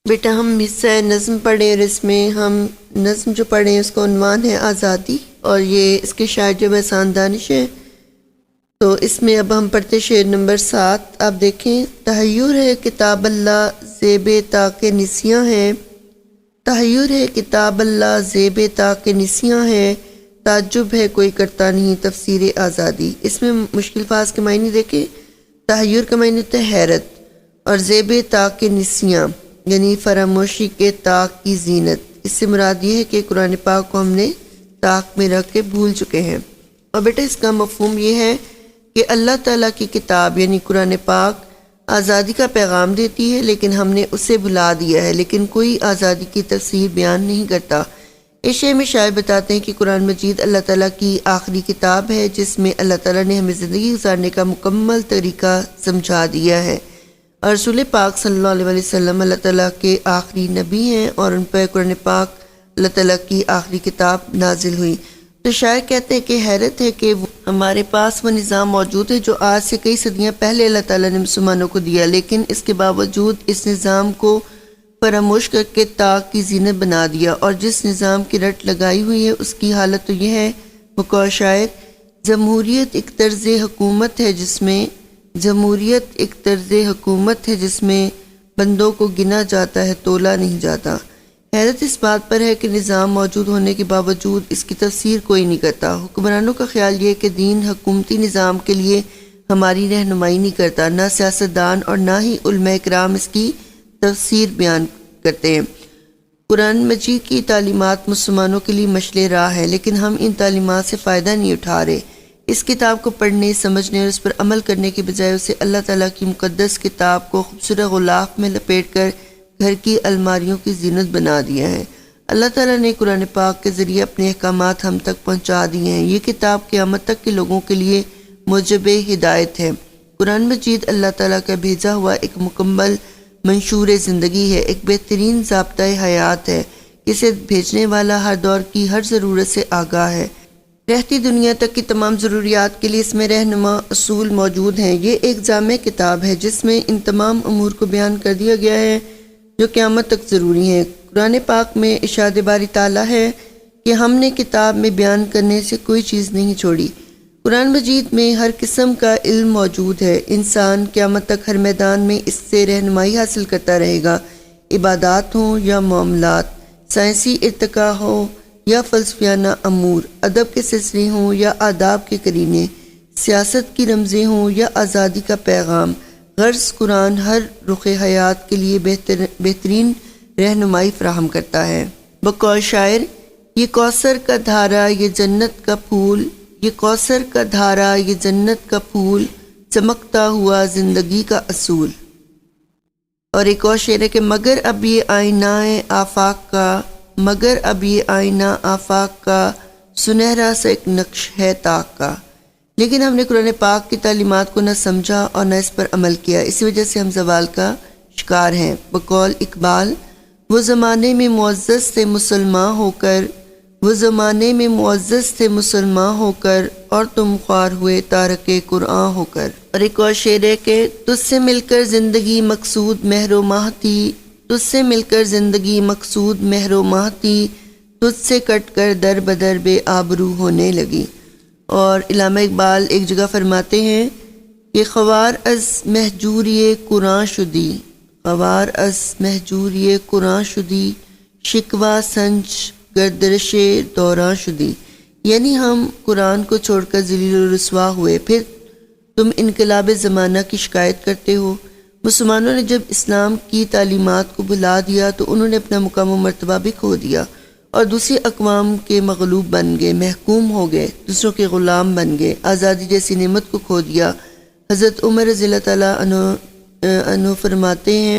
بیٹا ہم حصہ نظم پڑھیں اور اس میں ہم نظم جو پڑھیں اس کا عنوان ہے آزادی، اور یہ اس کے شاعر جو احسان دانش ہیں۔ تو اس میں اب ہم پڑھتے شعر نمبر 7۔ آپ دیکھیں، تحیر ہے کتاب اللہ زیب طاق نسیاں ہے، تحیر ہے کتاب اللہ زیب طاق نسیاں ہے، تعجب ہے کوئی کرتا نہیں تفسیر آزادی۔ اس میں مشکل الفاظ کے معنی دیکھیں۔ تحیر کا معنی ہوتا ہے حیرت، اور زیب طاق نسیاں یعنی فراموشی کے طاق کی زینت۔ اس سے مراد یہ ہے کہ قرآن پاک کو ہم نے طاق میں رکھ کے بھول چکے ہیں۔ اور بیٹا اس کا مفہوم یہ ہے کہ اللہ تعالیٰ کی کتاب یعنی قرآن پاک آزادی کا پیغام دیتی ہے، لیکن ہم نے اسے بھلا دیا ہے، لیکن کوئی آزادی کی تفسیر بیان نہیں کرتا۔ اس شعر میں شاعر بتاتے ہیں کہ قرآن مجید اللہ تعالیٰ کی آخری کتاب ہے، جس میں اللہ تعالیٰ نے ہمیں زندگی گزارنے کا مکمل طریقہ سمجھا دیا ہے، اور رسول پاک صلی اللہ علیہ وسلم اللہ تعالیٰ کے آخری نبی ہیں، اور ان پر قرآن پاک اللہ تعالیٰ کی آخری کتاب نازل ہوئی۔ تو شاعر کہتے ہیں کہ حیرت ہے کہ ہمارے پاس وہ نظام موجود ہے جو آج سے کئی صدیاں پہلے اللہ تعالیٰ نے مسلمانوں کو دیا، لیکن اس کے باوجود اس نظام کو فراموش کر کے طاق کی زینت بنا دیا، اور جس نظام کی رٹ لگائی ہوئی ہے اس کی حالت تو یہ ہے، بقول شاعر، جمہوریت ایک طرز حکومت ہے جس میں بندوں کو گنا جاتا ہے تولا نہیں جاتا۔ حیرت اس بات پر ہے کہ نظام موجود ہونے کے باوجود اس کی تفسیر کوئی نہیں کرتا۔ حکمرانوں کا خیال یہ ہے کہ دین حکومتی نظام کے لیے ہماری رہنمائی نہیں کرتا، نہ سیاستدان اور نہ ہی علماء کرام اس کی تفسیر بیان کرتے ہیں۔ قرآن مجید کی تعلیمات مسلمانوں کے لیے مشعل راہ ہے، لیکن ہم ان تعلیمات سے فائدہ نہیں اٹھا رہے۔ اس کتاب کو پڑھنے، سمجھنے اور اس پر عمل کرنے کے بجائے اسے اللہ تعالیٰ کی مقدس کتاب کو خوبصورت غلاف میں لپیٹ کر گھر کی الماریوں کی زینت بنا دیا ہے۔ اللہ تعالیٰ نے قرآن پاک کے ذریعے اپنے احکامات ہم تک پہنچا دیے ہیں۔ یہ کتاب قیامت تک کے لوگوں کے لیے موجب ہدایت ہے۔ قرآن مجید اللہ تعالیٰ کا بھیجا ہوا ایک مکمل منشور زندگی ہے، ایک بہترین ضابطۂ حیات ہے۔ اسے بھیجنے والا ہر دور کی ہر ضرورت سے آگاہ ہے۔ رہتی دنیا تک کی تمام ضروریات کے لیے اس میں رہنما اصول موجود ہیں۔ یہ ایک جامع کتاب ہے جس میں ان تمام امور کو بیان کر دیا گیا ہے جو قیامت تک ضروری ہیں۔ قرآن پاک میں ارشاد باری تعالیٰ ہے کہ ہم نے کتاب میں بیان کرنے سے کوئی چیز نہیں چھوڑی۔ قرآن مجید میں ہر قسم کا علم موجود ہے۔ انسان قیامت تک ہر میدان میں اس سے رہنمائی حاصل کرتا رہے گا، عبادات ہوں یا معاملات، سائنسی ارتقاء ہو یا فلسفیانہ امور، ادب کے سلسلے ہوں یا آداب کے قرینے، سیاست کی رمزیں ہوں یا آزادی کا پیغام، غرض قرآن ہر رخ حیات کے لیے بہترین رہنمائی فراہم کرتا ہے۔ بقول شاعر، یہ کوثر کا دھارا یہ جنت کا پھول، یہ کوثر کا دھارا یہ جنت کا پھول، چمکتا ہوا زندگی کا اصول۔ اور ایک اور شعر ہے کہ مگر اب یہ آئینہ آفاق کا سنہرا سا ایک نقش ہے طاق کا۔ لیکن ہم نے قرآن پاک کی تعلیمات کو نہ سمجھا اور نہ اس پر عمل کیا، اسی وجہ سے ہم زوال کا شکار ہیں۔ بقول اقبال، وہ زمانے میں معزز تھے مسلمان ہو کر، اور تم خوار ہوئے تارک قرآن ہو کر۔ اور ایک اور شعر ہے کہ تجھ سے مل کر زندگی مقصود مہر و ماہ تھی، تجھ سے کٹ کر در بدر بے آبرو ہونے لگی۔ اور علامہ اقبال ایک جگہ فرماتے ہیں کہ خوار از مہجوری قرآن شدی، شکوہ سنج گردش دوراں شدی، یعنی ہم قرآن کو چھوڑ کر ذلیل و رسوا ہوئے، پھر تم انقلاب زمانہ کی شکایت کرتے ہو۔ مسلمانوں نے جب اسلام کی تعلیمات کو بھلا دیا تو انہوں نے اپنا مقام و مرتبہ بھی کھو دیا، اور دوسری اقوام کے مغلوب بن گئے، محکوم ہو گئے، دوسروں کے غلام بن گئے، آزادی جیسی نعمت کو کھو دیا۔ حضرت عمر رضی اللہ تعالیٰ عنہ فرماتے ہیں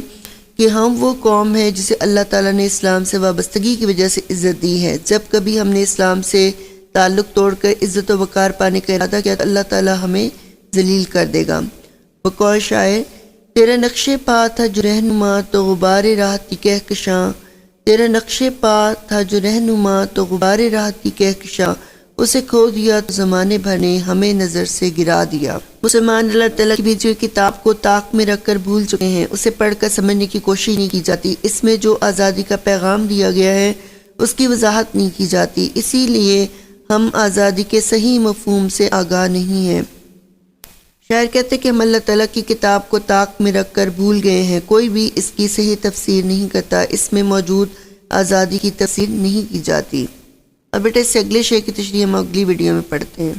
کہ ہم وہ قوم ہیں جسے اللہ تعالیٰ نے اسلام سے وابستگی کی وجہ سے عزت دی ہے۔ جب کبھی ہم نے اسلام سے تعلق توڑ کر عزت و وقار پانے کا ارادہ کیا تو اللہ تعالیٰ ہمیں ذلیل کر دے گا۔ بقول شاعر، تیرا نقش پا تھا جو رہنما تو غبار راہ تھی کہکشاں، تیرا نقش پا تھا جو رہنما تو غبار راہ تھی کہکشاں، اسے کھو دیا تو زمانے بھر نے ہمیں نظر سے گرا دیا۔ مسلمان اللہ تعالیٰ کی بھیجی ہوئی کتاب کو طاق میں رکھ کر بھول چکے ہیں، اسے پڑھ کر سمجھنے کی کوشش نہیں کی جاتی، اس میں جو آزادی کا پیغام دیا گیا ہے اس کی وضاحت نہیں کی جاتی، اسی لیے ہم آزادی کے صحیح مفہوم سے آگاہ نہیں ہیں۔ شاعر کہتے کہ ہم اللہ تعالیٰ کی کتاب کو طاق میں رکھ کر بھول گئے ہیں، کوئی بھی اس کی صحیح تفسیر نہیں کرتا، اس میں موجود آزادی کی تفسیر نہیں کی جاتی۔ اب بیٹا اس سے اگلے شعر کی تشریح ہم اگلی ویڈیو میں پڑھتے ہیں۔